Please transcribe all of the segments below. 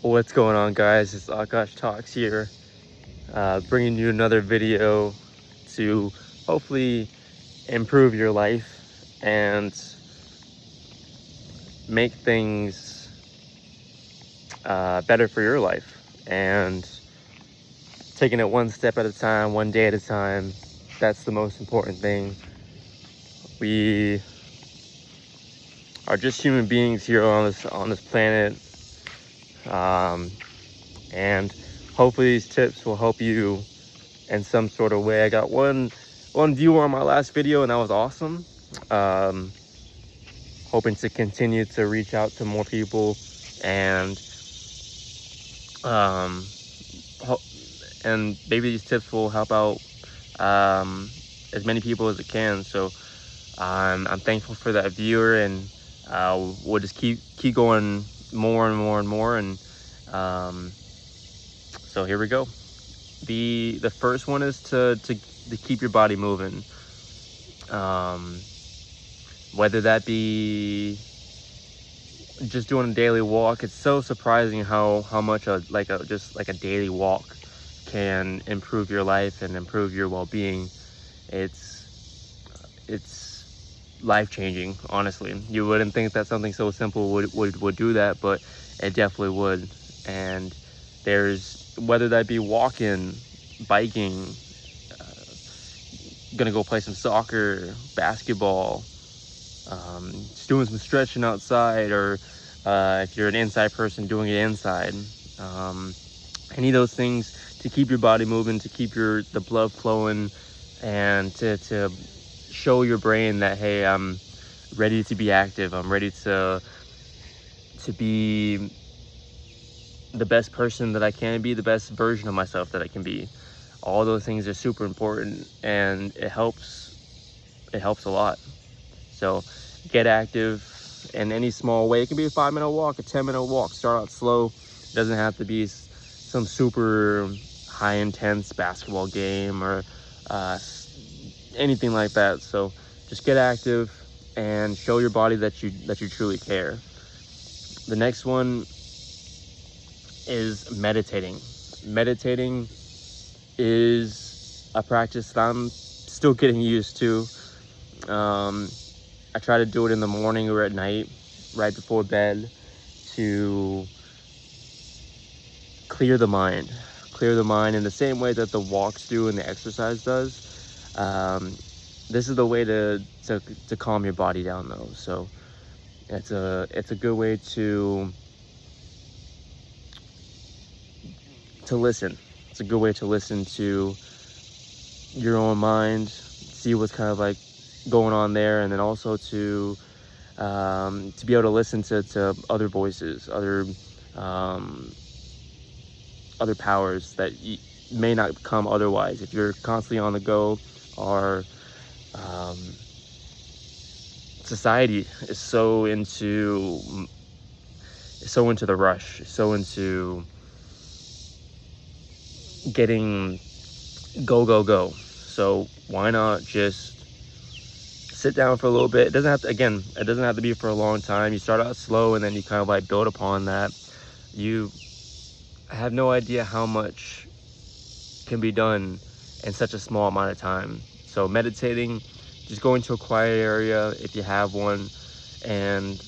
What's going on, guys? It's Akash Talks here, bringing you another video to hopefully improve your life and make things better for your life, and taking it one step at a time, one day at a time. That's the most important thing. We are just human beings here on this planet, and hopefully these tips will help you in some sort of way. I got one viewer on my last video, and that was awesome. Hoping to continue to reach out to more people, and and maybe these tips will help out as many people as it can. So I'm thankful for that viewer, and we'll just keep going more and more and more. And so here we go. The first one is to keep your body moving. Whether that be just doing a daily walk. It's so surprising how much just a daily walk can improve your life and improve your well-being. It's life-changing, honestly. You wouldn't think that something so simple would do that, but it definitely would. And there's, whether that be walking, biking, gonna go play some soccer, basketball, just doing some stretching outside, or if you're an inside person, doing it inside. Any of those things to keep your body moving, to keep the blood flowing, and to show your brain that, hey, I'm ready to be active. I'm ready to be the best person that I can be, the best version of myself that I can be. All those things are super important, and it helps a lot. So get active in any small way. It can be a 5-minute walk, a 10-minute walk. Start out slow. It doesn't have to be some super high intense basketball game or anything like that. So just get active and show your body that you truly care. The next one is meditating. Meditating is a practice that I'm still getting used to. I try to do it in the morning or at night, right before bed, to clear the mind in the same way that the walks do and the exercise does. This is the way to calm your body down, though. So it's a good way to listen. It's a good way to listen to your own mind, see what's kind of like going on there, and then also to be able to listen to other voices, other powers that may not come otherwise. If you're constantly on the go, or society is so into the rush, so into getting go. So why not just sit down for a little bit? It doesn't have to be for a long time. You start out slow, and then you kind of like build upon that. You have no idea how much can be done in such a small amount of time. So meditating, just going to a quiet area if you have one, and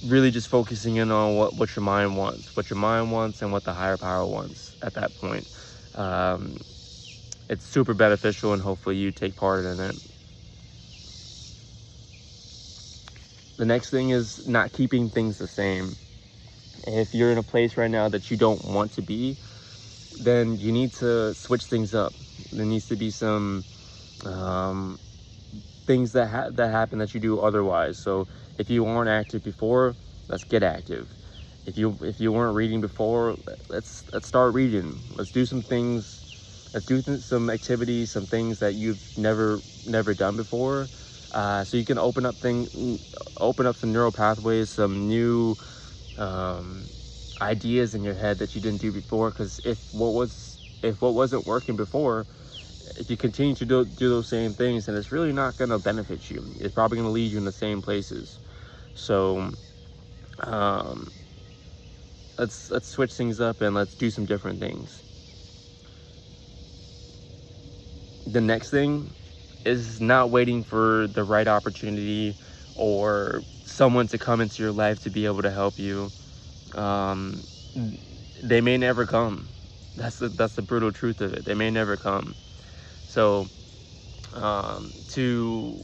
really just focusing in on what your mind wants and what the higher power wants at that point. It's super beneficial, and hopefully you take part in it. The next thing is not keeping things the same. If you're in a place right now that you don't want to be, then you need to switch things up. There needs to be some things that happen that you do otherwise. So if you weren't active before, let's get active. If you weren't reading before, let's start reading. Let's do some things. Let's do some activities, some things that you've never done before, so you can open up some neural pathways, some new ideas in your head that you didn't do before. Because if what wasn't working before, if you continue to do those same things, then it's really not going to benefit you. It's probably going to lead you in the same places. So let's switch things up and let's do some different things. The next thing is not waiting for the right opportunity or someone to come into your life to be able to help you. They may never come. That's the brutal truth of it. They may never come. So to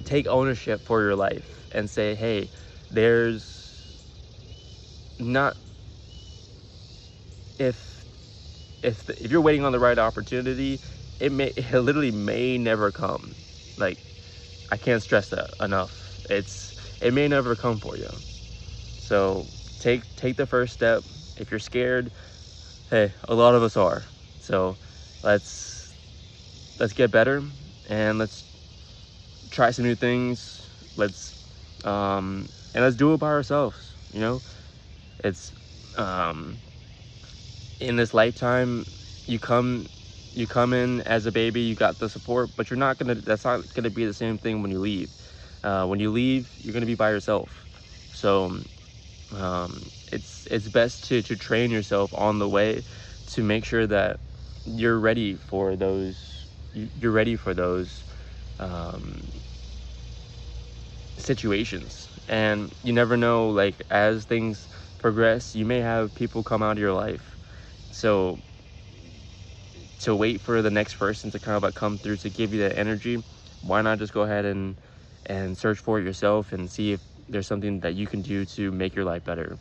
take ownership for your life and say, hey, there's not, if you're waiting on the right opportunity, it literally may never come. Like, I can't stress that enough. It may never come for you. So take the first step. If you're scared, hey, a lot of us are. So let's get better, and let's try some new things. And let's do it by ourselves. You know, it's in this lifetime, you come in as a baby, you got the support, but that's not gonna be the same thing when you leave. When you leave, you're gonna be by yourself. So it's best to train yourself on the way to make sure that you're ready for those situations. And you never know, like, as things progress, you may have people come out of your life. So to wait for the next person to kind of like come through to give you that energy, why not just go ahead and search for it yourself and see if there's something that you can do to make your life better.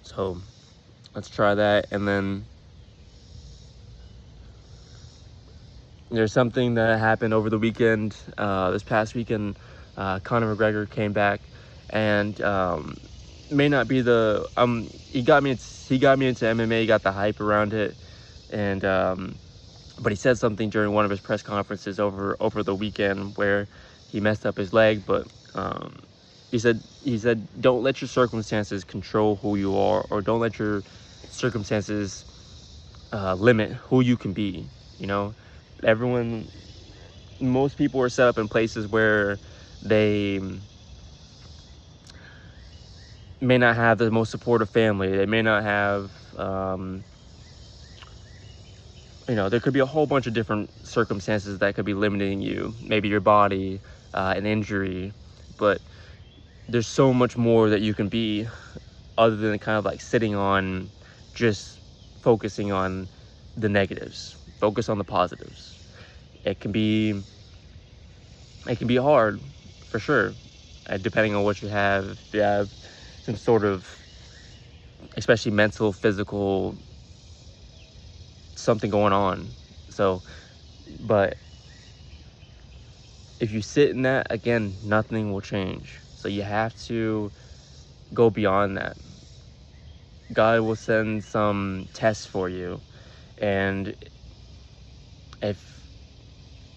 So let's try that. And then there's something that happened over the weekend. This past weekend, Conor McGregor came back, and may not be the he got me into MMA. He got the hype around it, and but he said something during one of his press conferences over the weekend where he messed up his leg. But he said don't let your circumstances control who you are, or don't let your circumstances limit who you can be. You know, most people are set up in places where they may not have the most supportive family. They may not have, there could be a whole bunch of different circumstances that could be limiting you. Maybe your body, an injury, but there's so much more that you can be other than kind of like sitting on, just focusing on the negatives. Focus on the positives. It can be hard, for sure, depending on what you have. If you have some sort of, especially mental, physical, something going on. So, but if you sit in that, again, nothing will change. So you have to go beyond that. God will send some tests for you, and if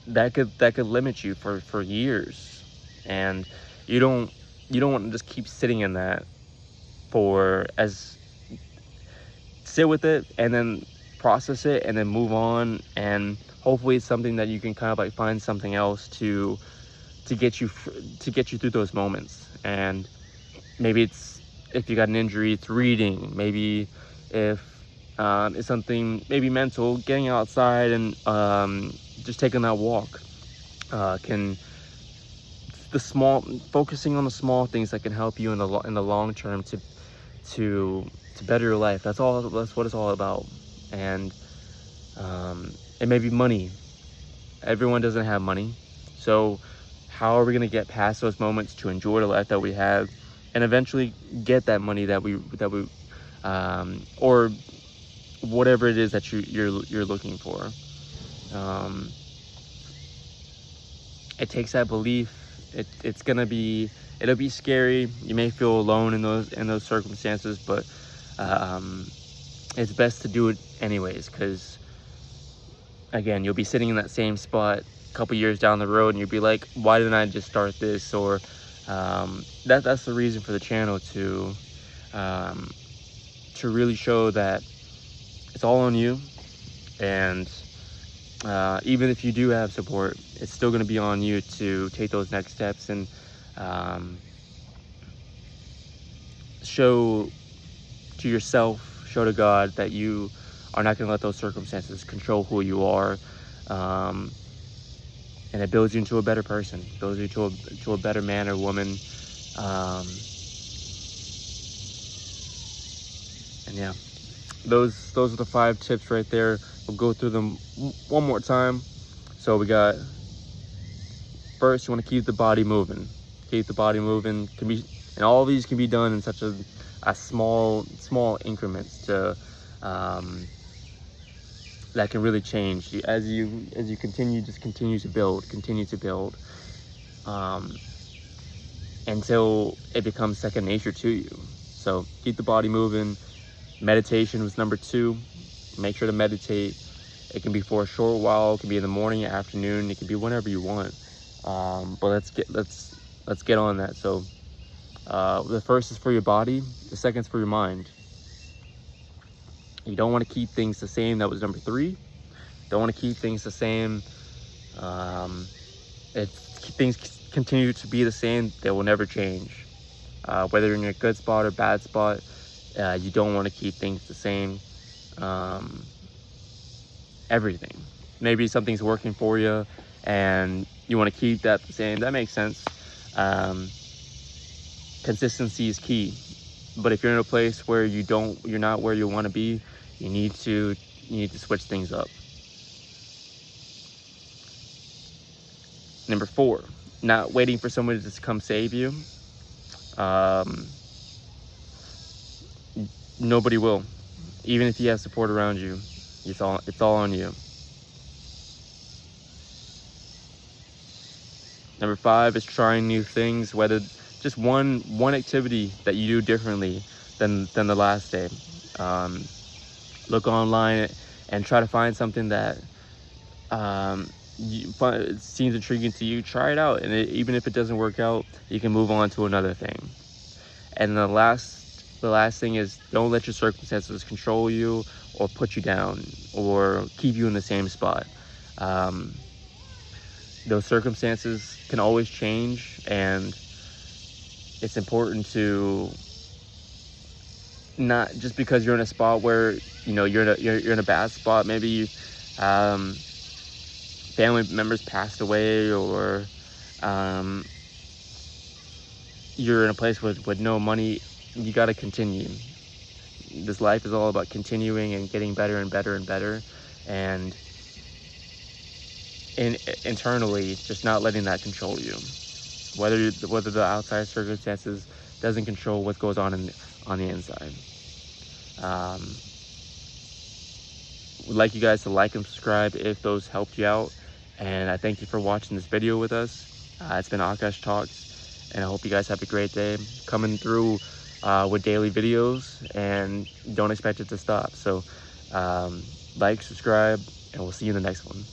that could limit you for years, and you don't want to just keep sitting in that sit with it and then process it and then move on, and hopefully it's something that you can kind of like find something else to get you through those moments. And maybe it's, if you got an injury, it's reading. Maybe if it's something maybe mental, getting outside and just taking that walk focusing on the small things that can help you in the long term to better your life. That's what it's all about. And it may be money. Everyone doesn't have money, so how are we going to get past those moments to enjoy the life that we have, and eventually get that money that we or whatever it is that you're looking for. It takes that belief. It'll be scary. You may feel alone in those circumstances, but it's best to do it anyways, because again, you'll be sitting in that same spot a couple years down the road and you'll be like, why didn't I just start this? Or that's the reason for the channel, to really show that it's all on you. And even if you do have support, it's still going to be on you to take those next steps and show to yourself, show to God that you are not going to let those circumstances control who you are. And it builds you into a better person, builds you to a better man or woman. And yeah, those are the 5 tips right there. We'll go through them one more time. So we got, first, you want to keep the body moving. Keep the body moving. And all of these can be done in such a small increments to that can really change as you continue to build until it becomes second nature to you. So keep the body moving. Meditation was number 2. Make sure to meditate. It can be for a short while. It can be in the morning, afternoon. It can be whenever you want. But let's get on that. So the first is for your body. The second is for your mind. You don't want to keep things the same. That was number 3. Don't want to keep things the same. If things continue to be the same, they will never change. Whether you're in a good spot or bad spot, you don't want to keep things the same. Everything. Maybe something's working for you and you want to keep that the same. That makes sense. Consistency is key. But if you're in a place where you're not where you want to be, you need to switch things up. Number 4, not waiting for someone to just come save you. Nobody will. Even if you have support around you, it's all on you. Number 5 is trying new things, whether just one activity that you do differently than the last day. Look online and try to find something that seems intriguing to you. Try it out, and even if it doesn't work out, you can move on to another thing. And the last thing is, don't let your circumstances control you or put you down or keep you in the same spot. Those circumstances can always change, and it's important to not just because you're in a spot where you're in a bad spot. Maybe family members passed away, or you're in a place with no money. You got to continue. This life is all about continuing and getting better and better and better, and internally just not letting that control you. Whether the outside circumstances doesn't control what goes on the inside. Would like you guys to like and subscribe if those helped you out, and I thank you for watching this video with us. It's been Akash Talks, and I hope you guys have a great day. Coming through with daily videos, and don't expect it to stop. So like, subscribe, and we'll see you in the next one.